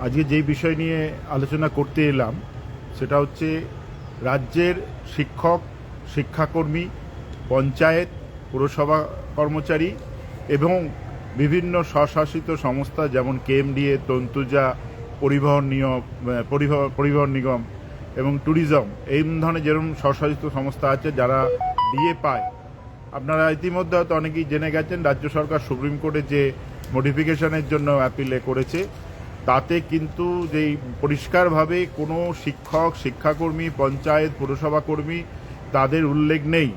আজকে যেই বিষয় নিয়ে আলোচনা করতে এলাম সেটা হচ্ছে রাজ্যের শিক্ষক, শিক্ষাকর্মী, পঞ্চায়েত, পুরসভা কর্মচারী এবং বিভিন্ন স্বশাসিত সংস্থা যেমন কেএমডিএ, তন্তুজা, পরিবহন নিগম এবং ট্যুরিজম, এই ধরনের যেরকম স্বশাসিত সংস্থা আছে যারা ডিএ পায়। আপনারা ইতিমধ্যে হয়তো অনেকেই জেনে গেছেন রাজ্য সরকার সুপ্রিম কোর্টে যে মডিফিকেশনের জন্য অ্যাপিলে করেছে, তাতে কিন্তু যেই পরিষ্কারভাবে কোনো শিক্ষক, শিক্ষাকর্মী, পঞ্চায়েত, পুরসভা কর্মী তাদের উল্লেখ নেই।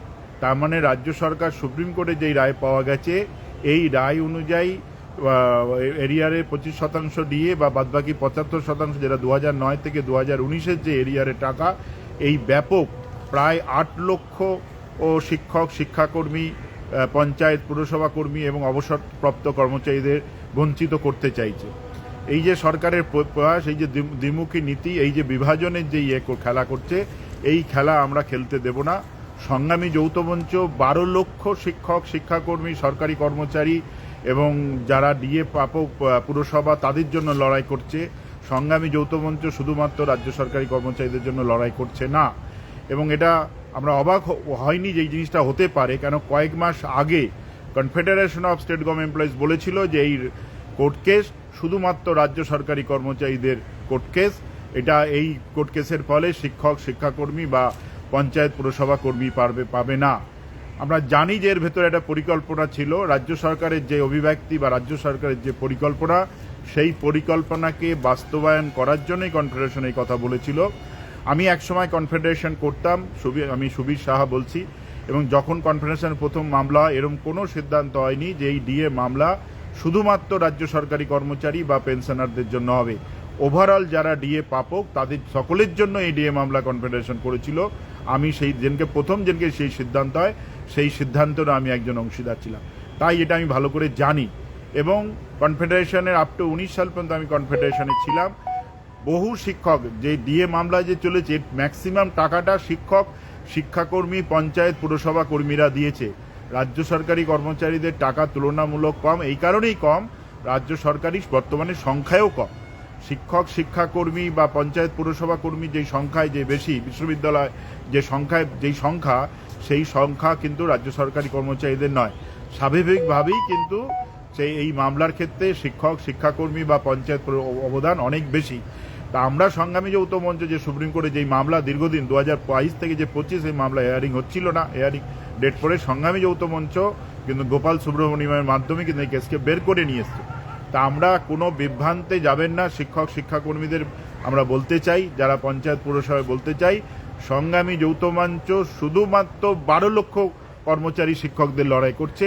তার মানে রাজ্য সরকার সুপ্রিম কোর্টে যেই রায় পাওয়া গেছে, এই রায় অনুযায়ী এরিয়ারে 25% ডিএ বা বাদবাকি 75% যেটা 2009 থেকে 2019-এর যে এরিয়ারে টাকা, এই ব্যাপক প্রায় 8 লক্ষ ও শিক্ষক, শিক্ষাকর্মী, পঞ্চায়েত, পুরসভা কর্মী এবং অবসরপ্রাপ্ত কর্মচারীদের বঞ্চিত করতে চাইছে। এই যে সরকারের প্রয়াস, এই যে দ্বিমুখী নীতি, এই যে বিভাজনের যে খেলা করছে, এই খেলা আমরা খেলতে দেব না। সংগ্রামী যৌথ মঞ্চ 12 লক্ষ শিক্ষক, শিক্ষাকর্মী, সরকারি কর্মচারী এবং যারা ডিএ প্রাপক পুরসভা তাদের জন্য লড়াই করছে। সংগ্রামী যৌথ মঞ্চ শুধুমাত্র রাজ্য সরকারি কর্মচারীদের জন্য লড়াই করছে না। এবং এটা আমরা অবাক হয়নি যে এই জিনিসটা হতে পারে, কেন কয়েক মাস আগে confederation of state government employees বলেছিল যে এই কোর্ট কেস শুধুমাত্র রাজ্য সরকারি কর্মচারীদের কোর্ট কেস। এটা এই কোর্ট কেসের ফলে শিক্ষক, শিক্ষাকর্মী বা পঞ্চায়েত, পুরসভা কর্মী পাবে না। আমরা জানি যে এর ভেতরে একটা পরিকল্পনা ছিল। রাজ্য সরকারের যে অভিব্যক্তি বা রাজ্য সরকারের যে পরিকল্পনা, সেই পরিকল্পনাকে বাস্তবায়ন করার জন্যই কনফেডারেশন এই কথা বলেছিল। আমি একসময় কনফেডারেশন করতাম, আমি সুবীর সাহা বলছি, এবং যখন কনফেডারেশনের প্রথম মামলা এরকম কোনো সিদ্ধান্ত হয়নি যে এই ডিএ মামলা শুধুমাত্র রাজ্য সরকারি কর্মচারী বা পেনশনারদের জন্য হবে। ওভারঅল যারা ডিএ প্রাপক তাদের সকলের জন্য এই ডিএ মামলা কনফেডারেশন করেছিল। আমি সেই প্রথম যেদিনকে সেই সিদ্ধান্ত হয়, সেই সিদ্ধান্তের আমি একজন অংশীদার ছিলাম, তাই এটা আমি ভালো করে জানি। এবং কনফেডারেশনের আপ টু 19 সাল পর্যন্ত আমি কনফেডারেশনে ছিলাম। বহু শিক্ষক যে ডিএ মামলা যে চলেছে, ম্যাক্সিমাম টাকাটা শিক্ষক, শিক্ষাকর্মী, পঞ্চায়েত, পুরসভা কর্মীরা দিয়েছে। রাজ্য সরকারি কর্মচারীদের টাকা তুলনামূলক কম। এই কারণেই কম, রাজ্য সরকারি বর্তমানে সংখ্যায়ও কম। শিক্ষক, শিক্ষাকর্মী বা পঞ্চায়েত, পুরসভা কর্মী যেই সংখ্যায় যে বেশি, বিশ্ববিদ্যালয় যে সংখ্যায় যেই সংখ্যা, সেই সংখ্যা কিন্তু রাজ্য সরকারি কর্মচারীদের নয়। স্বাভাবিকভাবেই কিন্তু এই মামলার ক্ষেত্রে শিক্ষক, শিক্ষাকর্মী বা পঞ্চায়েত অবদান অনেক বেশি। তা আমরা সংগ্রামী যৌথ মঞ্চ যে সুপ্রিম কোর্টে যেই মামলা দীর্ঘদিন 2022 থেকে যে 25 এই মামলা হিয়ারিং হচ্ছিল না, হিয়ারিং ডেট পরে সংগ্রামী যৌথ মঞ্চ কিন্তু গোপাল সুব্রমণিয়ামের মাধ্যমে কিন্তু এই কেসকে বের করে নিয়ে এসছে। তা আমরা কোনো বিভ্রান্তে যাবেন না। শিক্ষক, শিক্ষাকর্মীদের আমরা বলতে চাই, যারা পঞ্চায়েত, পুরসভায় বলতে চাই, সংগ্রামী যৌথ মঞ্চ শুধুমাত্র 12 লক্ষ কর্মচারী শিক্ষকদের লড়াই করছে,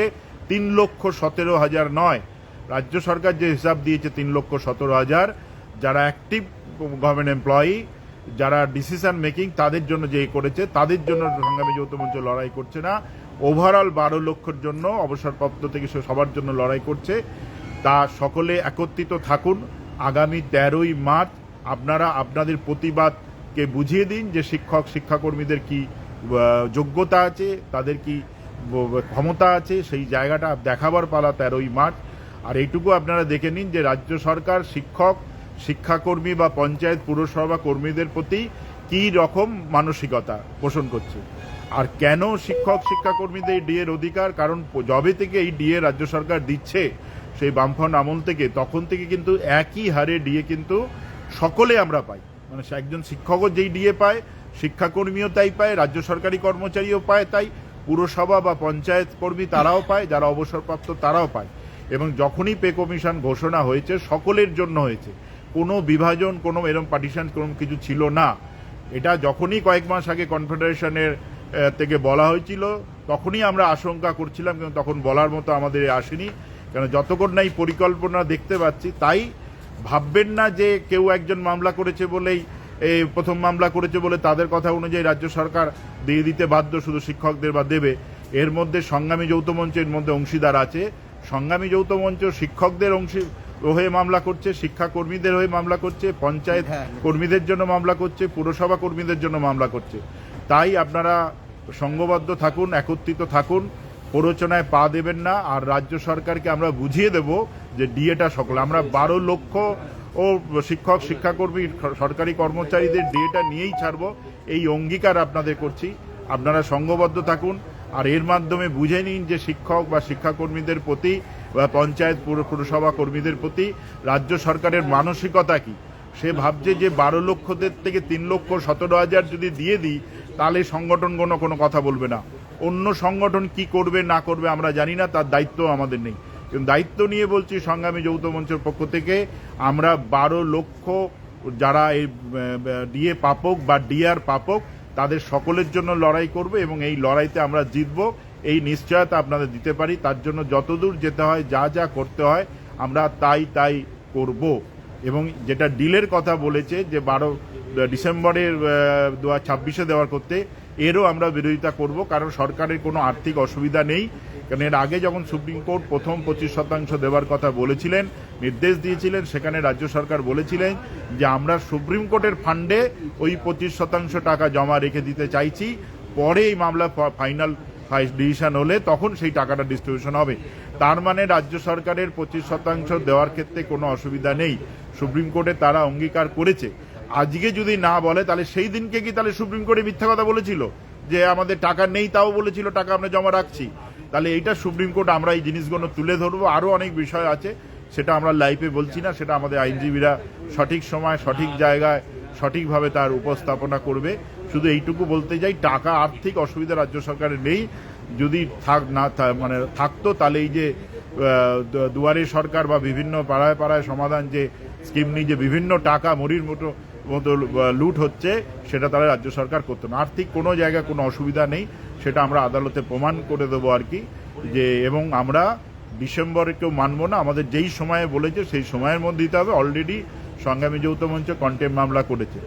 3,17,000 নয়। রাজ্য সরকার যে হিসাব দিয়েছে 3,17,000, যারা অ্যাক্টিভ গভর্নমেন্ট এমপ্লয়ি, যারা ডিসিশন মেকিং তাদের জন্য যে করেছে, তাদের জন্য সংগ্রামী যৌথ মঞ্চ লড়াই করছে না। ওভারঅল 12 লক্ষের জন্য, অবসরপ্রাপ্ত থেকে সবার জন্য লড়াই করছে। তা সকলে একত্রিত থাকুন। আগামী 13ই মার্চ আপনারা আপনাদের প্রতিবাদকে বুঝিয়ে দিন যে শিক্ষক, শিক্ষাকর্মীদের কি যোগ্যতা আছে, তাদের কি ক্ষমতা আছে, সেই জায়গাটা দেখাবার পালা 13ই মার্চ। আর এইটুকু আপনারা দেখে নিন যে রাজ্য সরকার শিক্ষক, শিক্ষাকর্মী বা পঞ্চায়েত, পুরসভা কর্মীদের প্রতি কি রকম মানসিকতা পোষণ করছে। আর কেন শিক্ষক, শিক্ষাকর্মীদের ডিএর অধিকার, কারণ যবে থেকে এই ডিএ রাজ্য সরকার দিচ্ছে, সেই বামফ্রন্ট আমল থেকে, তখন থেকে কিন্তু একই হারে ডিএ কিন্তু সকলে আমরা পাই। মানে একজন শিক্ষকও যেই ডিএ পায়, শিক্ষাকর্মীও তাই পায়, রাজ্য সরকারি কর্মচারীও পায়, তাই পুরসভা বা পঞ্চায়েত কর্মী তারাও পায়, যারা অবসরপ্রাপ্ত তারাও পায়। এবং যখনই পে কমিশন ঘোষণা হয়েছে সকলের জন্য হয়েছে, কোনো বিভাজন, কোনো এরকম পার্টিশন কোনো কিছু ছিল না। এটা যখনই কয়েক মাস আগে কনফেডারেশনের থেকে বলা হয়েছিল, তখনই আমরা আশঙ্কা করছিলাম, কিন্তু তখন বলার মতো আমাদের আসেনি। কেন যতক্ষণ না এই পরিকল্পনা দেখতে পাচ্ছি, তাই ভাববেন না যে কেউ একজন মামলা করেছে বলেই, প্রথম মামলা করেছে বলে তাদের কথা অনুযায়ী রাজ্য সরকার দিয়ে দিতে বাধ্য শুধু শিক্ষকদের বা দেবে। এর মধ্যে সংগ্রামী যৌথ মঞ্চের মধ্যে অংশীদার আছে। সংগ্রামী যৌথ মঞ্চ শিক্ষকদের হয়ে মামলা করছে, শিক্ষাকর্মীদের হয়ে মামলা করছে, পঞ্চায়েত কর্মীদের জন্য মামলা করছে, পুরসভা কর্মীদের জন্য মামলা করছে। তাই আপনারা সংঘবদ্ধ থাকুন, একত্রিত থাকুন, প্ররোচনায় পা দেবেন না। আর রাজ্য সরকারকে আমরা বুঝিয়ে দেব যে ডিএটা সকল, আমরা 12 লক্ষ ও শিক্ষক শিক্ষাকর্মী সরকারি কর্মচারীদের ডিএটা নিয়েই ছাড়বো, এই অঙ্গীকার আপনাদের করছি। আপনারা সংঘবদ্ধ থাকুন, আর এর মাধ্যমে বুঝে নিন যে শিক্ষক বা শিক্ষাকর্মীদের প্রতি বা পঞ্চায়েত পুরসভা কর্মীদের প্রতি রাজ্য সরকারের মানসিকতা কি। সে ভাবছে যে 12 লক্ষদের থেকে 3,17,000 যদি দিয়ে দিই তাহলে সংগঠন কোনো কথা বলবে না। অন্য সংগঠন কি করবে না করবে আমরা জানি না, তার দায়িত্ব আমাদের নেই। কিন্তু দায়িত্ব নিয়ে বলছি, সংগ্রামী যৌথ মঞ্চের পক্ষ থেকে আমরা 12 লক্ষ যারা এই ডিএ পাপক বা ডিআর পাপক তাদের সকলের জন্য লড়াই করব, এবং এই লড়াইতে আমরা জিতব, এই নিশ্চয়তা আপনাদের দিতে পারি। তার জন্য যতদূর যেতে হয়, যা যা করতে হয় আমরা তাই করব। এবং যেটা ডিলের কথা বলেছে যে 12 ডিসেম্বরের 2026-এ দেওয়ার করতে, এরও আমরা বিরোধিতা করব, কারণ সরকারের কোনো আর্থিক অসুবিধা নেই। কারণ এর আগে যখন সুপ্রিম কোর্ট প্রথম 25% দেওয়ার কথা বলেছিলেন, নির্দেশ দিয়েছিলেন, সেখানে রাজ্য সরকার বলেছিলেন যে আমরা সুপ্রিম কোর্টের ফান্ডে ওই 25% টাকা জমা রেখে দিতে চাইছি, পরে এই মামলা ফাইনাল ডিসিশন হলে তখন সেই টাকাটা ডিস্ট্রিবিউশন হবে। তার মানে রাজ্য সরকারের 25% দেওয়ার ক্ষেত্রে কোনো অসুবিধা নেই, সুপ্রিম কোর্টে তারা অঙ্গীকার করেছে। আজকে যদি না বলে তাহলে সেই দিনকে কি তাহলে সুপ্রিম কোর্টে মিথ্যা কথা বলেছিল যে আমাদের টাকা নেই, তাও বলেছিল টাকা আমরা জমা রাখছি। তাহলে এইটা সুপ্রিম কোর্ট, আমরা এই জিনিসগুলো তুলে ধরবো। আরও অনেক বিষয় আছে, সেটা আমরা লাইভে বলছি না, সেটা আমাদের আইনজীবীরা সঠিক সময় সঠিক জায়গায় সঠিকভাবে তার উপস্থাপনা করবে। শুধু এইটুকু বলতে চাই, টাকা আর্থিক অসুবিধা রাজ্য সরকারের নেই। যদি থাকতো তাহলে এই যে দুয়ারে সরকার বা বিভিন্ন পাড়ায় পাড়ায় সমাধান যে স্কিম নিয়ে যে বিভিন্ন টাকা মরির মতো লুট হচ্ছে, সেটা তারা রাজ্য সরকার করতো না। আর্থিক কোনো জায়গায় কোনো অসুবিধা নেই, সেটা আমরা আদালতে প্রমাণ করে দেবো আর কি। যে এবং আমরা ডিসেম্বরে কেউ মানবো না, আমাদের যেই সময়ে বলেছে সেই সময়ের মধ্যে দিতে হবে। অলরেডি সংগ্রামী যৌথ মঞ্চ কন্টেম্প মামলা করেছে।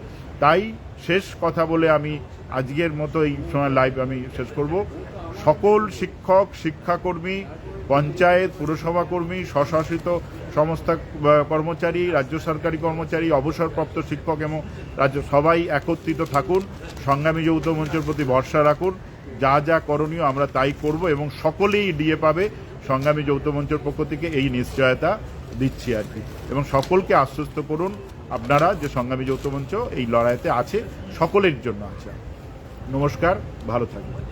তাই শেষ কথা বলে আমি আজকের মতো এই সময় লাইভ আমি শেষ করব। সকল শিক্ষক শিক্ষাকর্মী, পঞ্চায়েত পুরসভা কর্মী, স্বশাসিত সংস্থা কর্মচারী, রাজ্য সরকারি কর্মচারী, অবসরপ্রাপ্ত শিক্ষক এবং রাজ্য সবাই একত্রিত থাকুন, সংগ্রামী যৌথ মঞ্চের প্রতি ভরসা রাখুন। যা যা করণীয় আমরা তাই করব, এবং সকলেই ডিএ পাবে। সংগ্রামী যৌথ মঞ্চের পক্ষ থেকে এই নিশ্চয়তা দিচ্ছি আর কি। এবং সকলকে আশ্বস্ত করুন আপনারা যে সংগ্রামী যৌথ মঞ্চ এই লড়াইতে আছে, সকলের জন্য আছে। নমস্কার, ভালো থাকবেন।